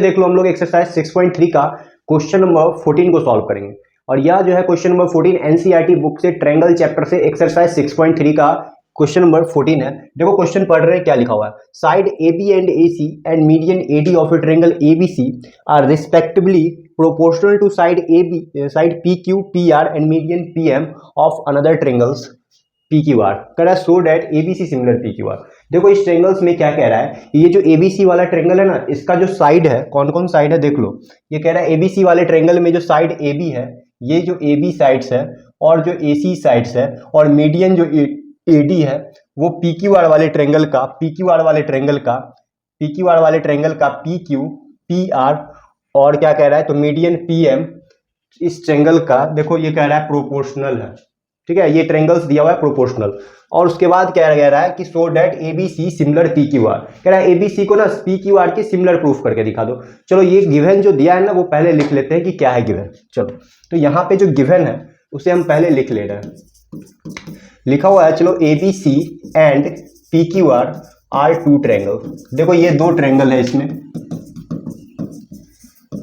देख लो हम लोग एक्सरसाइज 6.3 का क्वेश्चन नंबर 14 को सॉल्व करेंगे। और यह जो है क्वेश्चन नंबर 14 एनसीईआरटी बुक से ट्रायंगल चैप्टर से एक्सरसाइज 6.3 का क्वेश्चन नंबर 14 है। देखो क्वेश्चन पढ़ रहे हैं, क्या लिखा हुआ है। Side AB and AC and median AD of a triangle ABC are respectively proportional to side PQ PR and median PM of another triangles PQR। कह रहा है so that ABC similar PQR। देखो इस ट्रायंगल्स में क्या कह रहा है, ये जो ABC वाला ट्रायंगल है ना, इसका जो साइड है, कौन कौन साइड है देख लो। ये कह रहा है ABC वाले ट्रायंगल में जो साइड AB है, ये जो AB साइड्स है और जो AC साइड्स है और मीडियन जो AD है वो PQR वाले ट्रायंगल का PQ PR और क्या कह रहा है तो मीडियन PM इस ट्रायंगल का देखो ये कह रहा है प्रोपोर्शनल है। ठीक है, ये ट्रायंगल्स दिया हुआ है प्रोपोर्शनल। और उसके बाद क्या कह रहा है कि सो डेट ABC सिमिलर PQR। कह रहा है ABC को ना PQR के सिमिलर प्रूफ करके दिखा दो। चलो ये गिवन जो दिया है ना वो पहले लिख लेते हैं कि क्या है गिवन। चलो तो यहाँ पे जो गिवन है उसे हम पहले लिख ले रहे हैं। लिखा हुआ है, चलो ABC and PQR are two triangle. देखो ये दो ट्रायंगल है, इसमें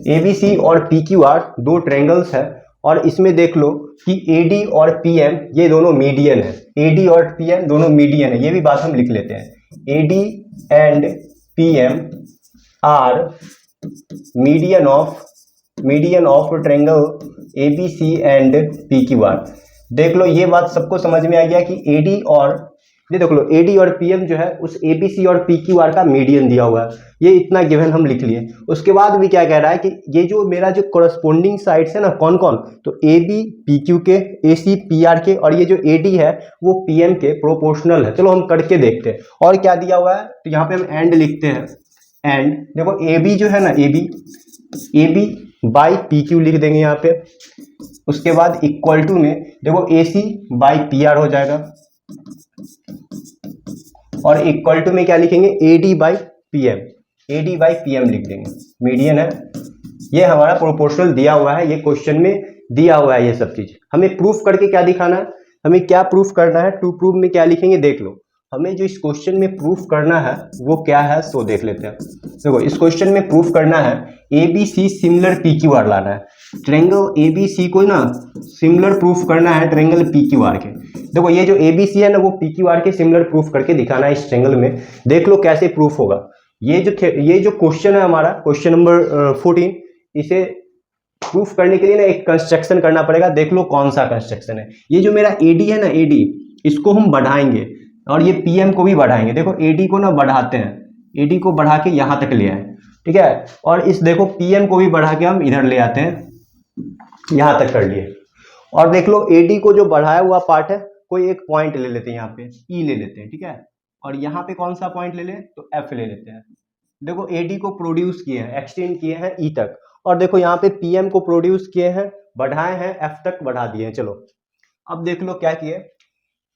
ABC और PQR दो ट्रायंगल्स है और इसमें देख लो कि AD और PM ये दोनों मीडियन है। AD और PM दोनों मीडियन है, ये भी बात हम लिख लेते हैं। AD and PM are median of triangle ABC and PQR। देख लो ये बात सबको समझ में आ गया कि AD और ये देख लो AD और PM जो है उस ABC और PQR का मीडियन दिया हुआ है। ये इतना गिवन हम लिख लिए। उसके बाद भी क्या कह रहा है कि ये जो मेरा जो कोरस्पोंडिंग साइड्स है ना, कौन कौन, तो AB PQ के, AC PR के और ये जो AD है वो PM के प्रोपोर्शनल है। चलो हम करके देखते हैं। और क्या दिया हुआ है, तो यहाँ पे हम एंड लिखते हैं। एंड देखो AB जो है ना, AB बाई PQ लिख देंगे यहाँ पे। उसके बाद इक्वल टू में देखो AC बाई PR हो जाएगा और इक्वल टू में क्या लिखेंगे, AD बाई PM लिख देंगे। मीडियन है, ये हमारा प्रोपोर्शनल दिया हुआ है, ये क्वेश्चन में दिया हुआ है। ये सब चीज हमें प्रूफ करके क्या दिखाना है, हमें क्या प्रूफ करना है। टू प्रूफ में क्या लिखेंगे देख लो। हमें जो इस क्वेश्चन में प्रूफ करना है वो क्या है, सो देख लेते हैं। देखो इस क्वेश्चन में प्रूफ करना है ABC सिमिलर PQR लाना है। ट्रायंगल ABC को ना सिमिलर प्रूफ करना है ट्रायंगल PQR के। देखो ये जो ABC है ना वो PQR के सिमिलर प्रूफ करके दिखाना है इस ट्रायंगल में। देख लो कैसे प्रूफ होगा। ये जो क्वेश्चन है हमारा क्वेश्चन नंबर 14, इसे प्रूफ करने के लिए ना एक कंस्ट्रक्शन करना पड़ेगा। देख लो कौन सा कंस्ट्रक्शन है। ये जो मेरा AD है ना, AD इसको हम बढ़ाएंगे और ये PM को भी बढ़ाएंगे। देखो AD को ना बढ़ाते हैं, AD को बढ़ा के यहां तक ले आए, ठीक है। और इस देखो PM को भी बढ़ा के हम इधर ले आते हैं, यहां तक कर लिए। और देख लो AD को जो बढ़ाया हुआ पार्ट है, कोई एक पॉइंट ले लेते हैं, यहाँ पे E ले लेते हैं, ठीक है। और यहाँ पे कौन सा पॉइंट ले लें, तो F ले लेते हैं। देखो AD को प्रोड्यूस किए हैं, एक्सटेंड किए हैं E तक, और देखो यहाँ पे PM को प्रोड्यूस किए हैं, बढ़ाए हैं, F तक बढ़ा दिए हैं। चलो अब देख लो क्या किए,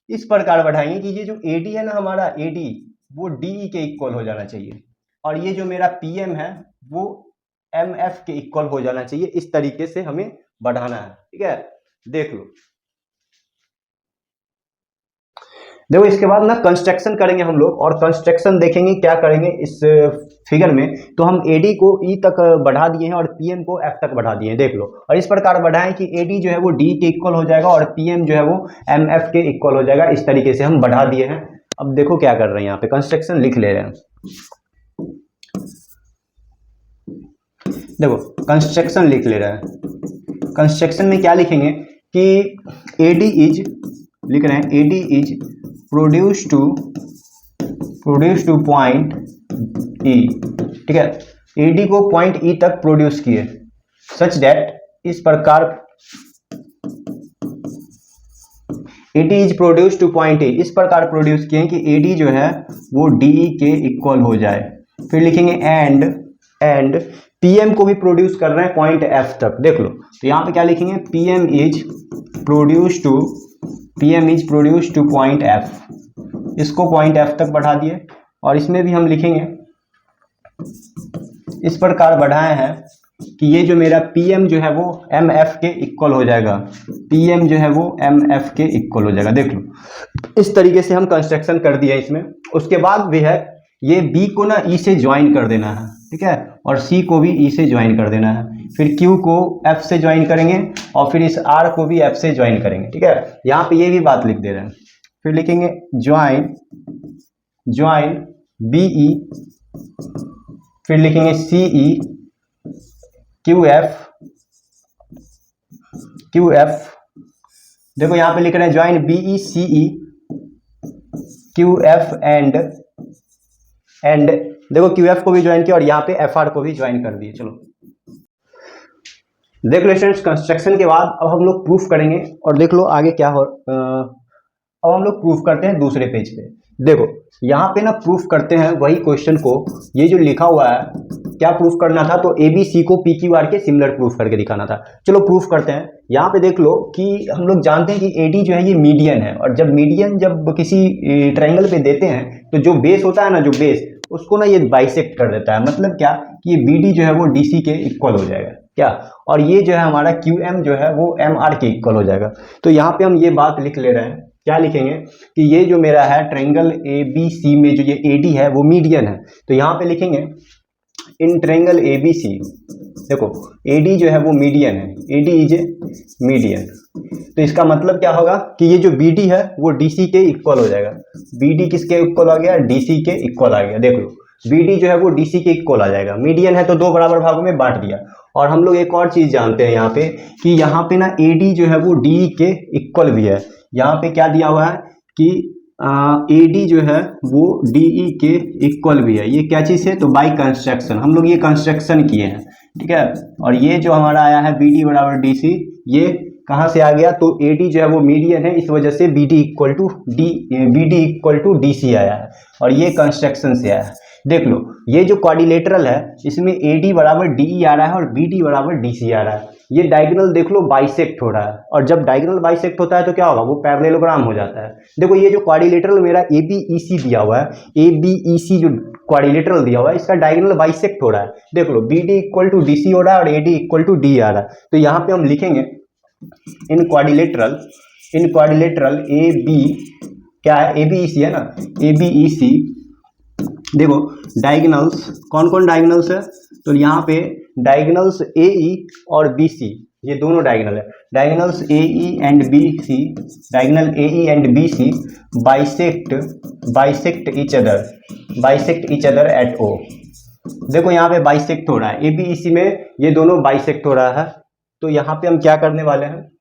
इस प्रकार बढ़ाएंगे कि ये जो AD है ना हमारा, AD वो DE के इक्वल हो जाना चाहिए और ये जो मेरा PM है वो MF के इक्वल हो जाना चाहिए। इस तरीके से हमें बढ़ाना है, ठीक है। देख लो, देखो इसके बाद ना कंस्ट्रक्शन करेंगे हम लोग, और कंस्ट्रक्शन देखेंगे क्या करेंगे इस फिगर में। तो हम AD को E तक बढ़ा दिए हैं और PM को F तक बढ़ा दिए हैं, देख लो। और इस प्रकार बढ़ाएं कि AD जो है वो D के इक्वल हो जाएगा और PM जो है वो MF के इक्वल हो जाएगा। इस तरीके से हम बढ़ा दिए हैं। अब देखो क्या कर रहे हैं, यहाँ पे कंस्ट्रक्शन लिख ले रहे हैं। देखो कंस्ट्रक्शन लिख ले रहे हैं। कंस्ट्रक्शन में क्या लिखेंगे कि AD इज, लिख रहे हैं AD is produce two point E, ठीक है। AD को पॉइंट E तक प्रोड्यूस किए, सच दैट, इस प्रकार AD is produce two point E, इस प्रकार प्रोड्यूस किए कि AD जो है वो DE के इक्वल हो जाए। फिर लिखेंगे एंड PM को भी प्रोड्यूस कर रहे हैं पॉइंट F तक, देख लो। तो यहाँ पे क्या लिखेंगे, PM is produce two point F, इसको पॉइंट F तक बढ़ा दिए। और इसमें भी हम लिखेंगे, इस प्रकार बढ़ाए हैं कि ये जो मेरा PM जो है वो MF के इक्वल हो जाएगा, PM जो है वो MF के इक्वल हो जाएगा, देख लो। इस तरीके से हम कंस्ट्रक्शन कर दिया इसमें। उसके बाद भी है ये B को ना E से ज्वाइन कर देना है, ठीक है। और सी को भी ई से ज्वाइन कर देना है, फिर क्यू को एफ से ज्वाइन करेंगे और फिर इस आर को भी एफ से ज्वाइन करेंगे। ठीक है, यहाँ पे ये भी बात लिख दे रहे हैं। फिर लिखेंगे ज्वाइन बी ई, फिर लिखेंगे सी ई क्यू एफ। देखो यहाँ पे लिख रहे हैं join B E C E Q F and देखो क्यू एफ को भी ज्वाइन किया और यहाँ पे एफ आर को भी ज्वाइन कर दिए। चलो देख लो स्टूडेंट्स, कंस्ट्रक्शन के बाद अब हम लोग प्रूफ करेंगे और देख लो आगे क्या हो। अब हम लोग प्रूफ करते हैं दूसरे पेज पे। देखो यहाँ पे ना प्रूफ करते हैं वही क्वेश्चन को, ये जो लिखा हुआ है क्या प्रूफ करना था, तो ए बी सी को पी क्यू आर के सिमिलर प्रूफ करके दिखाना था। चलो प्रूफ करते हैं। यहाँ पे देख लो कि हम लोग जानते हैं कि ए डी जो है ये मीडियन है, और जब मीडियन जब किसी ट्रायंगल पे देते हैं तो जो बेस होता है ना, जो बेस उसको ना ये बाइसेक्ट कर देता है। मतलब क्या कि ये बी डी जो है वो डी सी के इक्वल हो जाएगा क्या, और ये जो है हमारा क्यू एम जो है वो एम आर के इक्वल हो जाएगा। तो यहाँ पे हम ये बात लिख ले रहे हैं, क्या लिखेंगे कि ये जो मेरा है ट्रायंगल ए बी सी में जो ये ए डी है वो मीडियन है। तो यहाँ पे लिखेंगे इन ट्रायंगल ए बी सी, देखो ए डी जो है वो मीडियन है, A D is a median. तो इसका मतलब क्या होगा कि ये जो बी डी है वो डी सी के इक्वल हो जाएगा। बी डी किसके इक्वल आ गया, डी सी के इक्वल आ गया। देख लो बी डी जो है वो डी सी के इक्वल आ जाएगा। मीडियन है तो दो बराबर भागों में बांट दिया। और हम लोग एक और चीज जानते हैं यहाँ पे कि यहाँ पे ना ए डी जो है वो डी के इक्वल भी है। यहाँ पे क्या दिया हुआ है कि ए डी जो है वो डी ई के इक्वल भी है। ये क्या चीज़ है, तो बाई कंस्ट्रक्शन हम लोग ये कंस्ट्रक्शन किए हैं। ठीक है, और ये जो हमारा आया है बी डी बराबर डी सी, ये कहाँ से आ गया, तो ए डी जो है वो मीडियन है, इस वजह से B D equal to D C आया है, और ये कंस्ट्रक्शन से आया है। देख लो ये जो क्वाड्रिलेटरल है इसमें ए डी बराबर डी ई आ रहा है और बी डी बराबर डी सी आ रहा है। ये डायगोनल देख लो बाइसेक्ट हो रहा है, और जब डायगोनल बाइसेक्ट होता है तो क्या होगा, वो पैरेललोग्राम हो जाता है। देखो ये जो क्वाड्रिलेटरल मेरा ए बी ई सी दिया हुआ है, ए बी ई सी जो क्वाड्रिलेटरल दिया हुआ है इसका डायगोनल बाइसेक्ट हो रहा है। देख लो B D equal to D C हो रहा है और A D equal to D आ रहा है। तो यहाँ पे हम लिखेंगे इन क्वाड्रिलेटरल ए बी, क्या है, ए बी ई सी है ना, ए बी ई सी। देखो डायगोनल्स कौन कौन डायगोनल्स है, तो यहाँ पे डायगोनल्स ए ई और बी सी, ये दोनों डायगोनल है। Diagonals A E and B C, diagonal A E and B C bisect each other at O. देखो यहाँ पे बाइसेक्ट हो रहा है, ए बी ई सी में ये दोनों बाइसेक्ट हो रहा है। तो यहाँ पे हम क्या करने वाले हैं,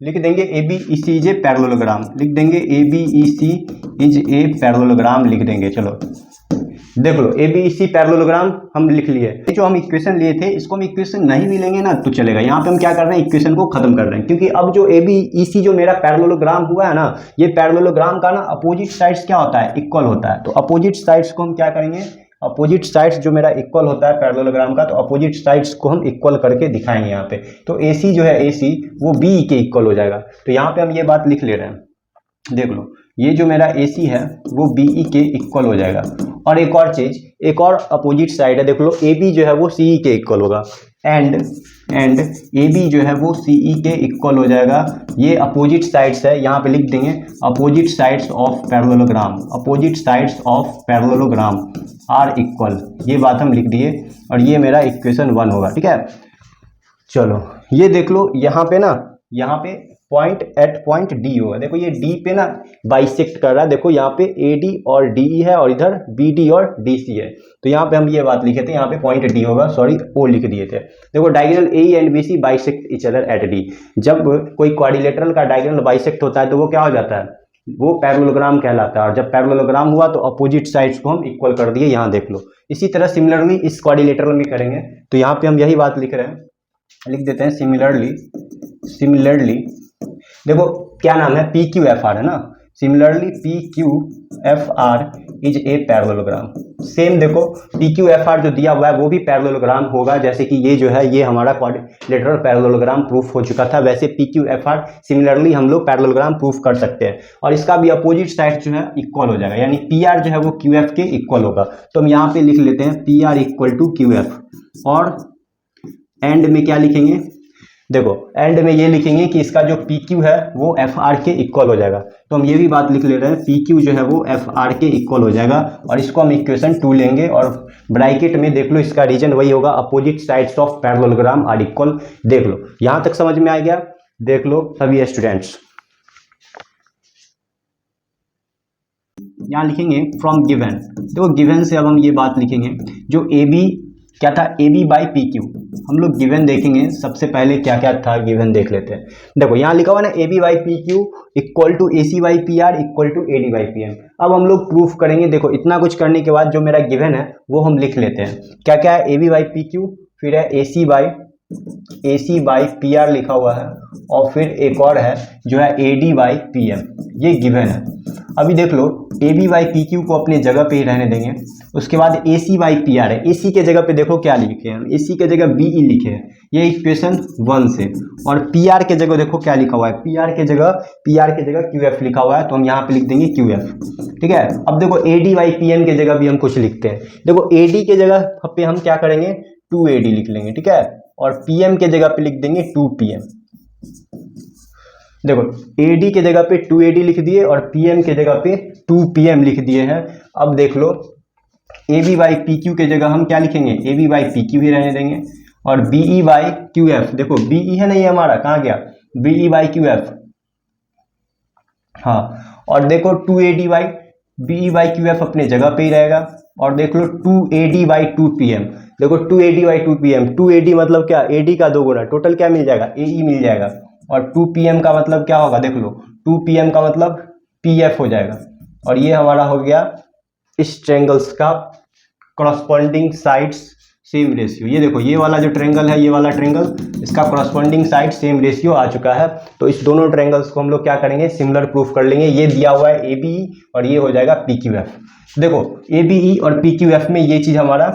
लिख देंगे A B E C is a parallelogram, लिख देंगे A B E C is a parallelogram लिख देंगे। चलो देख लो A B E C parallelogram हम लिख लिए। जो हम इक्वेशन लिए थे इसको हम इक्वेशन नहीं भी लेंगे ना तो चलेगा। यहाँ पे हम क्या कर रहे हैं, इक्वेशन को खत्म कर रहे हैं, क्योंकि अब जो ए बी ई सी जो मेरा पैरेललोग्राम हुआ है ना, ये पैरेललोग्राम का ना अपोजिट साइड्स क्या होता है, इक्वल होता है। तो अपोजिट साइड्स को हम क्या करेंगे, अपोजिट साइड्स जो मेरा इक्वल होता है पैरेललोग्राम का, तो अपोजिट साइड्स को हम इक्वल करके दिखाएंगे यहाँ पे। तो ए सी जो है ए सी वो बी के इक्वल हो जाएगा। तो यहाँ पे हम ये बात लिख ले रहे हैं, देख लो ये जो मेरा ए सी है वो बी ई के इक्वल हो जाएगा। और एक और चीज, एक और अपोजिट साइड है, देख लो ए बी जो है वो सी ई के इक्वल होगा, एंड ए बी जो है वो सी ई के इक्वल हो जाएगा। ये अपोजिट साइड्स है, यहाँ पे लिख देंगे opposite sides of parallelogram are equal, ये बात हम लिख दिए और ये मेरा इक्वेशन 1 होगा। ठीक है, चलो ये देख लो यहाँ पे ना, यहाँ पे पॉइंट डी होगा। देखो ये डी पे ना बाइसेक्ट कर रहा है, देखो यहाँ पे ए डी और डी ई है और इधर बी डी और डी सी है। तो यहाँ पे हम ये बात लिखे थे, यहाँ पे पॉइंट डी होगा, सॉरी ओ लिख दिए थे। देखो diagonal A and B C bisect each other at D. जब कोई क्वाड्रिलेटरल का डायगोनल बाइसेक्ट होता है तो वो क्या हो जाता है, वो पैरेललोग्राम कहलाता है। और जब पैरेललोग्राम हुआ तो अपोजिट साइड्स को हम इक्वल कर दिए, यहाँ देख लो। इसी तरह सिमिलरली इस क्वाड्रिलेटरल में करेंगे। तो यहाँ पे हम यही बात लिख रहे हैं, लिख देते हैं सिमिलरली देखो क्या नाम है, पी क्यू एफ आर है ना, similarly P Q F R is a parallelogram. Same देखो पी क्यू एफ आर जो दिया हुआ है वो भी पैरेललोग्राम होगा, जैसे कि ये जो है ये हमारा क्वाड्रिलेटरल पैरेललोग्राम प्रूफ हो चुका था, वैसे P Q F R similarly हम लोग पैरेललोग्राम प्रूफ कर सकते हैं। और इसका भी अपोजिट साइड जो है इक्वल हो जाएगा, यानी पी आर जो है वो क्यू एफ के इक्वल होगा। तो हम यहाँ पे लिख लेते हैं P R equal to Q F, और एंड में क्या लिखेंगे, देखो एंड में ये लिखेंगे कि इसका जो पी क्यू है वो एफ आर के इक्वल हो जाएगा। तो हम ये भी बात लिख ले रहे हैं, पी क्यू जो है वो एफ आर के इक्वल हो जाएगा और इसको हम इक्वेशन 2 लेंगे और ब्रैकेट में देख लो इसका रीजन वही होगा, opposite sides of parallelogram are equal. देख लो यहां तक समझ में आ गया। देख लो सभी स्टूडेंट्स, यहां लिखेंगे फ्रॉम गिवन। देखो गिवन से अब हम ये बात लिखेंगे, जो ए बी क्या था, A B by P Q. हम लोग गिवन देखेंगे, सबसे पहले क्या क्या था गिवन देख लेते हैं। देखो यहाँ लिखा हुआ ना A B by P Q equal to A C by P R equal to A D by P M. अब हम लोग प्रूफ करेंगे। देखो इतना कुछ करने के बाद जो मेरा गिवन है वो हम लिख लेते हैं। क्या क्या है, A B by P Q, फिर है A C by P R लिखा हुआ है, और फिर एक और है जो है A D by P M. ये गिवन है। अभी देख लो A B by P Q को अपने जगह पे ही रहने देंगे। उसके बाद A C by P R है, ए सी के जगह पे देखो क्या लिखे हैं, ए सी के जगह बी ई लिखे हैं, ये इक्वेशन 1 से। और पी आर के जगह देखो क्या लिखा हुआ है, पी आर के जगह क्यू एफ लिखा हुआ है, तो हम यहाँ पे लिख देंगे क्यू एफ। ठीक है। अब देखो A D by P M के जगह भी हम कुछ लिखते हैं। देखो ए डी के जगह पे हम क्या करेंगे, 2 ए डी लिख लेंगे। ठीक है। और पी एम के जगह पे लिख देंगे 2 पी एम। देखो AD के जगह पे 2AD लिख दिए और PM के जगह पे 2PM लिख दिए हैं। अब देख लो AB बाई PQ के जगह हम क्या लिखेंगे, AB बाई PQ ही रहने देंगे। और BE बाई QF, देखो BE है ना, ये हमारा कहाँ गया, BE बाई QF। हाँ, और देखो 2AD by BE by QF अपने जगह पे ही रहेगा। और देख लो 2AD बाई 2PM, देखो 2AD बाई 2PM, 2AD मतलब क्या, AD का 2 गुना, टोटल क्या मिल जाएगा, AE मिल जाएगा। और 2PM का मतलब क्या होगा, देख लो 2PM का मतलब PF हो जाएगा। और ये हमारा हो गया इस ट्रायंगल्स का कॉरस्पॉन्डिंग साइड्स सेम रेशियो। ये देखो ये वाला जो ट्रायंगल है, ये वाला ट्रायंगल, इसका कॉरस्पॉन्डिंग साइड सेम रेशियो आ चुका है। तो इस दोनों ट्रायंगल्स को हम लोग क्या करेंगे, सिमिलर प्रूफ कर लेंगे। ये दिया हुआ है ABE और ये हो जाएगा PQF। देखो ABE और PQF में ये चीज हमारा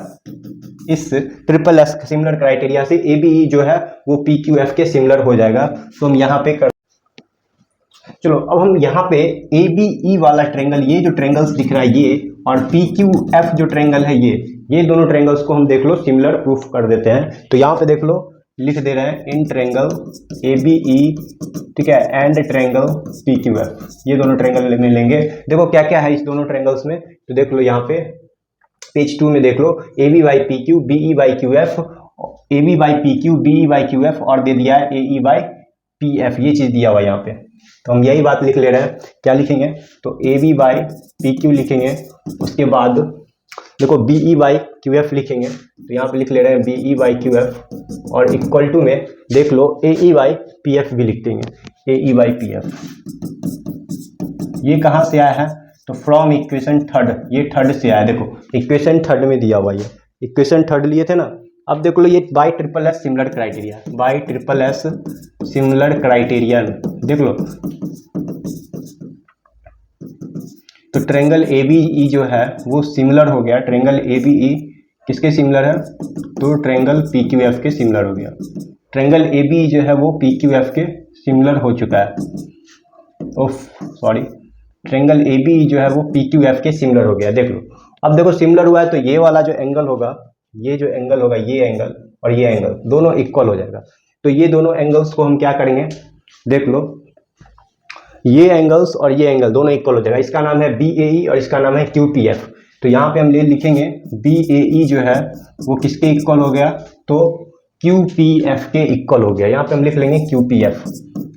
इस ट्रिपल एस सिमिलर क्राइटेरिया से ABE जो है वो PQF के सिमिलर हो जाएगा। तो हम यहाँ पे चलो अब हम यहाँ पे ABE वाला ट्रायंगल, ये जो ट्रायंगल्स दिख रहा है ये, और PQF जो ट्रायंगल है ये दोनों ट्रायंगल्स को हम देख लो सिमिलर प्रूफ कर देते हैं। तो यहाँ पे देख लो लिख दे रहे हैं इन ट्रायंगल ABE, ठीक है, एंड ट्रायंगल PQF, ये दोनों ट्रायंगल में लेंगे। देखो क्या क्या है इस दोनों ट्रायंगल्स में, तो देख लो यहाँ पे पेज 2 में देख लो AB by PQ BE by QF, AB by PQ BE by QF, और दे दिया है AE बाई PF, ये चीज दिया हुआ है यहाँ पे। तो हम यही बात लिख ले रहे हैं। क्या लिखेंगे, तो AB बाई PQ लिखेंगे, उसके बाद देखो BE बाई QF लिखेंगे। तो यहाँ पे लिख ले रहे हैं BE बाई QF, और इक्वल टू में देख लो AE बाई PF भी लिख देंगे, AE बाई PF। ये कहाँ से आया है, तो फ्रॉम इक्वेशन 3, ये 3 से आया। देखो इक्वेशन 3 में दिया हुआ, ये इक्वेशन 3 लिए थे ना। अब देखो लो ये by triple S similar criteria, by triple S similar criterion, देख लो। तो ट्रायंगल ABE जो है वो सिमिलर हो गया। ट्रायंगल ABE किसके सिमिलर है, तो ट्रायंगल PQF के सिमिलर हो गया। ट्रायंगल ABE जो है वो PQF के सिमिलर हो चुका है। ट्रायंगल ABE जो है वो PQF के सिमिलर हो गया। देख लो अब देखो सिमिलर हुआ है तो ये वाला जो एंगल होगा, ये जो एंगल होगा, ये एंगल और ये एंगल दोनों इक्वल हो जाएगा। तो ये दोनों एंगल्स को हम क्या करेंगे, देख लो ये एंगल्स और ये एंगल दोनों इक्वल हो जाएगा। इसका नाम है BAE और इसका नाम है QPF। तो यहाँ पे हम लिखेंगे BAE जो है वो किसके इक्वल हो गया, तो QPF के इक्वल हो गया। यहाँ पे हम लिख लेंगे QPF,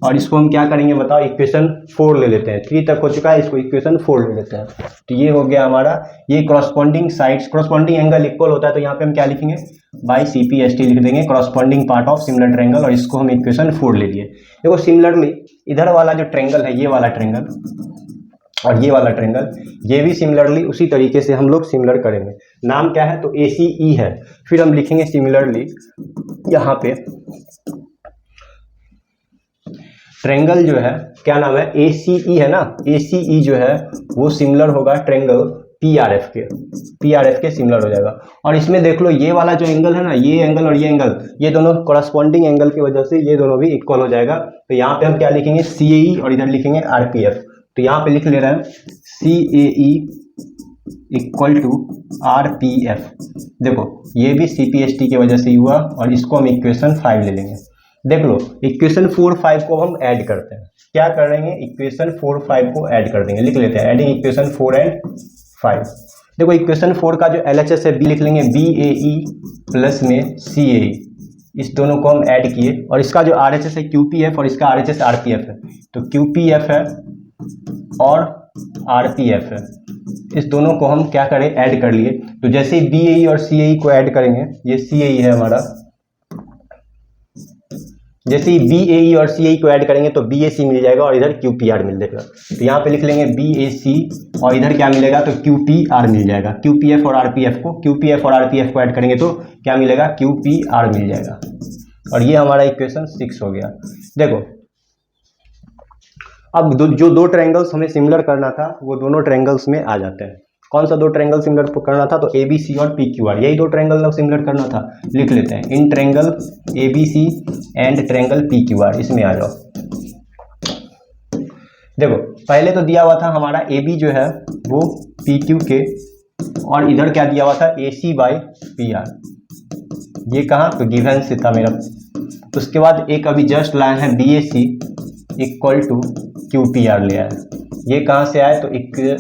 और इसको हम क्या करेंगे बताओ, इक्वेशन 4 ले लेते हैं। 3 तक हो चुका है, इसको इक्वेशन 4 ले लेते हैं। तो ये हो गया हमारा, ये corresponding sides, corresponding angle equal होता है। तो यहाँ पे हम क्या लिखेंगे, बाई CPST लिख देंगे, corresponding part of similar triangle, और इसको हम इक्वेशन 4 ले लिए। देखो सिमिलरली इधर वाला जो ट्रायंगल है, ये वाला ट्रायंगल और ये वाला ट्रायंगल, ये भी सिमिलरली उसी तरीके से हम लोग सिमिलर करेंगे। नाम क्या है, तो ACE है। फिर हम लिखेंगे सिमिलरली यहाँ पे ट्रायंगल जो है क्या नाम है, ACE है ना, ACE जो है वो सिमिलर होगा ट्रायंगल PRF के सिमिलर हो जाएगा। और इसमें देख लो ये वाला जो एंगल है ना, ये एंगल और ये एंगल, ये दोनों कॉरस्पॉन्डिंग एंगल की वजह से ये दोनों भी इक्वल हो जाएगा। तो यहाँ पे हम क्या लिखेंगे, CAE, और इधर लिखेंगे RPF। तो यहाँ पे लिख ले रहे हैं CAE इक्वल टू RPF। देखो ये भी CPST की वजह से ही हुआ, और इसको हम इक्वेशन 5 ले लेंगे। देख लो इक्वेशन 4 5 को हम ऐड करते हैं। क्या करेंगे, इक्वेशन 4 5 को ऐड कर देंगे, लिख लेते हैं एडिंग इक्वेशन 4 एंड 5। देखो इक्वेशन 4 का जो LHS है बी लिख लेंगे, BAE प्लस में CAE, इस दोनों को हम ऐड किए और इसका जो RHS है QPF और इसका RHS RPF है, तो QPF है और RPF है, इस दोनों को हम क्या करें ऐड कर लिए। तो जैसे ही BAE और CAE को ऐड करेंगे, ये CAE है हमारा, जैसे ही BAE और CAE को ऐड करेंगे तो BAC मिल जाएगा और इधर QPR मिल जाएगा। तो यहाँ पे लिख लेंगे BAC और इधर क्या मिलेगा, तो QPR मिल जाएगा। QPF और RPF को ऐड करेंगे तो क्या मिलेगा, QPR मिल जाएगा। और ये हमारा इक्वेशन 6 हो गया। देखो अब जो दो ट्रायंगल्स हमें सिमिलर करना था वो दोनों ट्रायंगल्स में आ जाते हैं। कौन सा दो ट्रायंगल सिमिलर करना था, तो ABC और PQR, यही दो ट्रायंगल सिमिलर करना था। लिख लेते हैं in triangle ABC and triangle PQR, इसमें आ जाओ। देखो पहले तो दिया हुआ था हमारा AB जो है वो PQ के, और इधर क्या दिया हुआ था AC/PR, ये कहाँ, तो गिवन से था मेरा। उसके बाद एक अभी जस्ट लाइन है BAC इक्वल टू QPR ले आया, ये कहाँ से आया, तो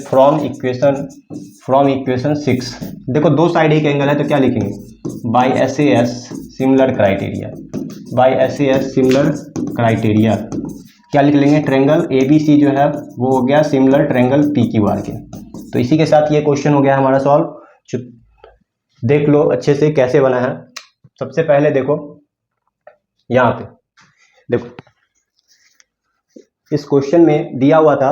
फ्रॉम इक्वेशन 6। देखो दो साइड एक एंगल है तो क्या लिखेंगे, बाय SAS सिमिलर क्राइटेरिया, क्या लिख लेंगे, ट्रायंगल ABC जो है वो हो गया सिमिलर ट्रायंगल PQR के। तो इसी के साथ ये क्वेश्चन हो गया हमारा सॉल्व। देख लो अच्छे से कैसे बना है। सबसे पहले देखो यहाँ पे, देखो इस क्वेश्चन में दिया हुआ था,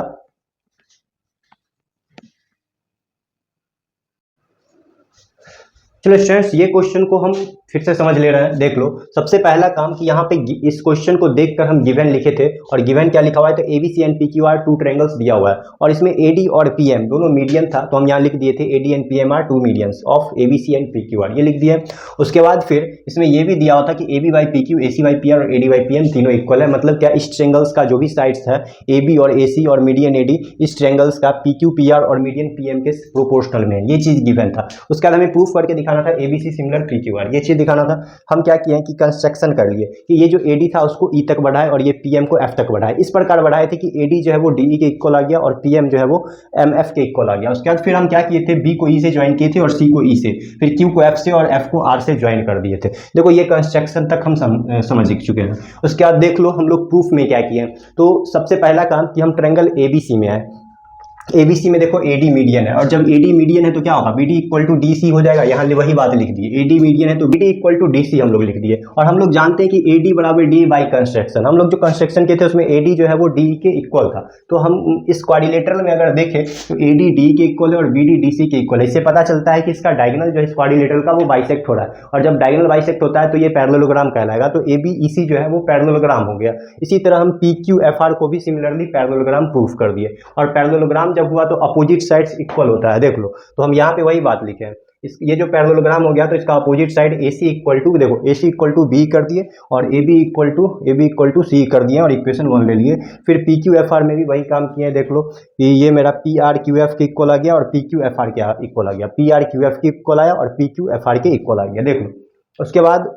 चलो स्टूडेंट्स ये क्वेश्चन को हम फिर से समझ ले रहे हैं। देख लो सबसे पहला काम कि यहाँ पे इस क्वेश्चन को देखकर हम गिवन लिखे थे, और गिवन क्या लिखा हुआ है, तो ABC and PQR two triangles दिया हुआ है और इसमें AD और PM दोनों मीडियन था, तो हम यहाँ लिख दिए थे AD and PM are two medians of ABC and PQR, ये लिख दिए। उसके बाद फिर इसमें ये भी दिया हुआ था कि AB/PQ, AC/PR और AD/PM तीनों इक्वल है, मतलब क्या इस ट्रायंगल्स का जो भी साइड्स है AB और AC और मीडियन AD इस ट्रायंगल्स का PQ/PR और मीडियन PM के प्रोपोर्शनल में, ये चीज गिवन था। उसके बाद हमें प्रूफ करके दिखाना था ABC सिमिलर PQR, ये चीज दिखाना था। हम क्या किए कि कंस्ट्रक्शन कर लिए कि ये जो AD था उसको E तक बढ़ाए और ये PM को F तक बढ़ाए, इस प्रकार बढ़ाए थे कि AD जो है वो DE के इक्वल आ गया और PM जो है वो MF के इक्वल आ गया। उसके बाद फिर हम क्या किए थे, B को E से ज्वाइन किए थे और C को E से, फिर Q को F से और F को R से ज्वाइन कर दिए थे। देखो ये कंस्ट्रक्शन तक हम समझ चुके हैं। उसके बाद देख लो हम लोग प्रूफ में क्या किए। तो सबसे पहला काम कि हम ट्रायंगल ABC में आए, ABC में देखो AD मीडियन है, और जब AD मीडियन है तो क्या होगा, BD इक्वल टू DC हो जाएगा। यहाँ वही बात लिख दी, AD मीडियन है तो BD इक्वल टू DC हम लोग लिख दिए। और हम लोग जानते हैं कि AD बराबर D बाई कंस्ट्रक्शन, हम लोग जो कंस्ट्रक्शन किए थे उसमें AD जो है वो D के इक्वल था। तो हम इस क्वाड्रिलेटरल में अगर देखें तो AD D के इक्वल है और BD DC के इक्वल है। इससे पता चलता है कि इसका डायगोनल जो है इस क्वाड्रिलेटरल का वो बाइसेक्ट हो रहा है, और जब डायगोनल बाइसेक्ट होता है तो ये पैरेललोग्राम कहलाएगा। तो ABEC जो है वो पैरेललोग्राम हो गया। इसी तरह हम PQFR को भी सिमिलरली पैरेललोग्राम प्रूफ कर दिए, और पैरेललोग्राम जब हुआ तो अपोजिट साइड्स इक्वल होता है। देख लो तो हम यहाँ पे वही बात लिखे हैं, ये जो पैरेललोग्राम हो गया तो इसका opposite side AC equal to, देखो AC इक्वल टू B कर दिए और AB इक्वल टू C कर दिए और इक्वेशन 1 ले लिए। फिर PQFR में भी वही काम किए हैं। देख लो ये मेरा PRQF के इक्वल आ गया और PQFR के इक्वल आ गया, PRQF के इक्वल आया और PQFR के इक्वल आ गया। देख लो उसके बाद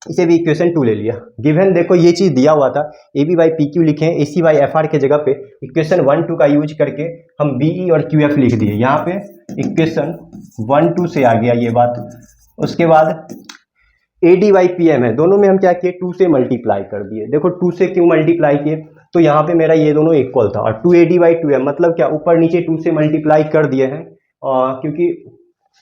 इसे भी इक्वेशन 2 ले लिया। गिवन देखो ये चीज दिया हुआ था, AB/PQ लिखे हैं, AC/FR के जगह पे इक्वेशन 1 2 का यूज करके हम BE और QF लिख दिए। यहाँ पे इक्वेशन 1 2 से आ गया ये बात। उसके बाद AD/PM है, दोनों में हम क्या किए, 2 से मल्टीप्लाई कर दिए। देखो 2 से क्यों मल्टीप्लाई किए, तो यहाँ पे मेरा ये दोनों इक्वल था, और 2AD/2M मतलब क्या, ऊपर नीचे 2 से मल्टीप्लाई कर दिए हैं। क्योंकि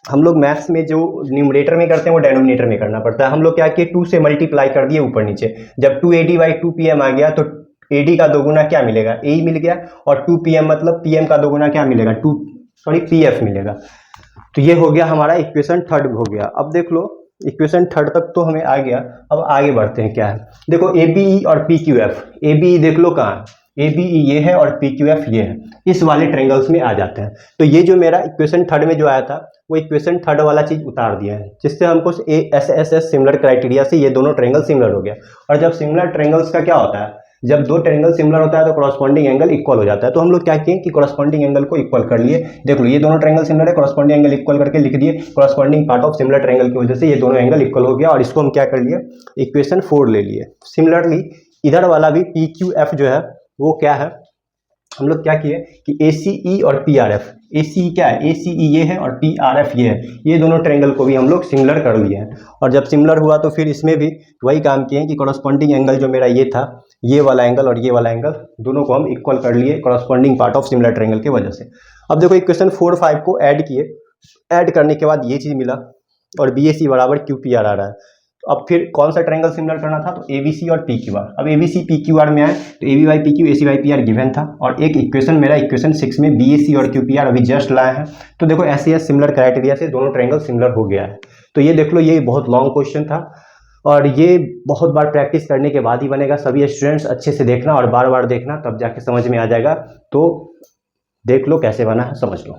हम लोग मैथ्स में जो न्यूमरेटर में करते हैं वो डेनोमिनेटर में करना पड़ता है। हम लोग क्या किए, 2 से मल्टीप्लाई कर दिए ऊपर नीचे। जब 2AD/2PM आ गया तो AD का दोगुना क्या मिलेगा, AE मिल गया, और 2PM मतलब PM का दोगुना क्या मिलेगा, PF मिलेगा। तो ये हो गया हमारा इक्वेशन 3 हो गया। अब देख लो इक्वेशन 3 तक तो हमें आ गया। अब आगे बढ़ते हैं, क्या है देखो ABE और PQF। ABE देख लो कहाँ है, ABE ये है और PQF ये है, इस वाले ट्रायंगल्स में आ जाते हैं। तो ये जो मेरा इक्वेशन 3 में जो आया था वो इक्वेशन 3 वाला चीज उतार दिया है, जिससे हमको SSS सिमिलर क्राइटेरिया से ये दोनों ट्रायंगल सिमिलर हो गया। और जब सिमिलर ट्रायंगल्स का क्या होता है, जब दो ट्रायंगल सिमिलर होता है तो कॉरस्पॉन्डिंग एंगल इक्वल हो जाता है। तो हम लोग क्या किए कि कॉरस्पॉन्डिंग एंगल को इक्वल कर लिए। देख लो ये दोनों ट्रायंगल सिमिलर है, कॉरस्पॉन्डिंग एंगल इक्वल करके लिख दिए। Corresponding part of similar triangle की वजह से ये दोनों एंगल इक्वल हो गया और इसको हम क्या कर लिए, इक्वेशन 4 ले लिए। सिमिलरली इधर वाला भी पी क्यू एफ जो है वो क्या है, हम लोग क्या किए कि ए सी ई और पी आर एफ, ए सी ई क्या है, ए सी ई ये है और पी आर एफ ये है, ये दोनों ट्रायंगल को भी हम लोग सिमिलर कर लिए हैं। और जब सिमिलर हुआ तो फिर इसमें भी वही काम किए हैं कि कॉरस्पॉन्डिंग एंगल जो मेरा ये था, ये वाला एंगल और ये वाला एंगल दोनों को हम इक्वल कर लिए corresponding part of similar triangle की वजह से। अब देखो इक्वेशन 4 5 को ऐड किए, ऐड करने के बाद ये चीज़ मिला और बी ए सी बराबर क्यू पी आर आ रहा है। तो अब फिर कौन सा ट्रायंगल सिमिलर करना था, तो ए बी सी और पी क्यू आर। अब A B C P Q R में आए तो A B by P Q, A C by P R given था और एक इक्वेशन मेरा इक्वेशन 6 में बी ए सी और क्यू पी आर अभी जस्ट लाए हैं। तो देखो ऐसे या सिमिलर क्राइटेरिया से दोनों ट्रायंगल सिमिलर हो गया है। तो ये देख लो, ये बहुत लॉन्ग क्वेश्चन था और ये बहुत बार प्रैक्टिस करने के बाद ही बनेगा। सभी स्टूडेंट्स अच्छे से देखना और बार बार देखना, तब जाके समझ में आ जाएगा। तो देख लो कैसे बना है, समझ लो।